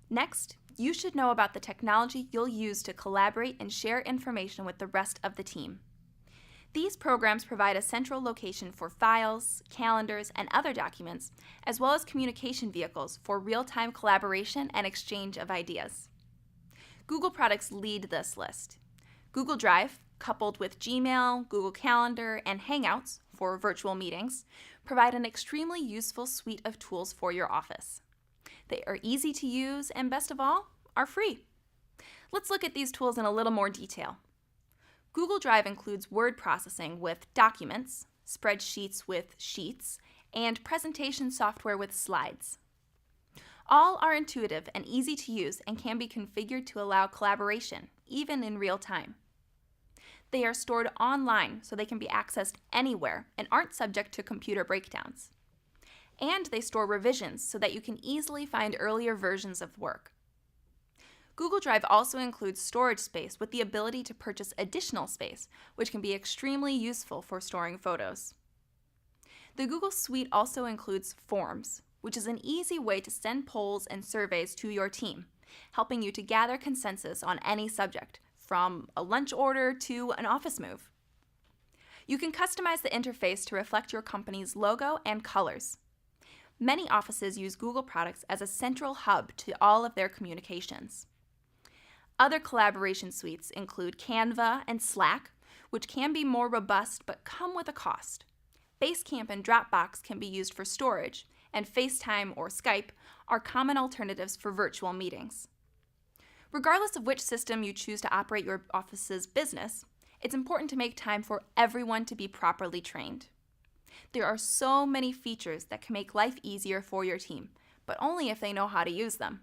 Next, you should know about the technology you'll use to collaborate and share information with the rest of the team. These programs provide a central location for files, calendars, and other documents, as well as communication vehicles for real-time collaboration and exchange of ideas. Google products lead this list. Google Drive, coupled with Gmail, Google Calendar, and Hangouts for virtual meetings, provide an extremely useful suite of tools for your office. They are easy to use and, best of all, are free. Let's look at these tools in a little more detail. Google Drive includes word processing with documents, spreadsheets with sheets, and presentation software with slides. All are intuitive and easy to use and can be configured to allow collaboration, even in real time. They are stored online so they can be accessed anywhere and aren't subject to computer breakdowns. And they store revisions so that you can easily find earlier versions of work. Google Drive also includes storage space with the ability to purchase additional space, which can be extremely useful for storing photos. The Google Suite also includes Forms, which is an easy way to send polls and surveys to your team, helping you to gather consensus on any subject, from a lunch order to an office move. You can customize the interface to reflect your company's logo and colors. Many offices use Google products as a central hub to all of their communications. Other collaboration suites include Canva and Slack, which can be more robust but come with a cost. Basecamp and Dropbox can be used for storage, and FaceTime or Skype are common alternatives for virtual meetings. Regardless of which system you choose to operate your office's business, it's important to make time for everyone to be properly trained. There are so many features that can make life easier for your team, but only if they know how to use them.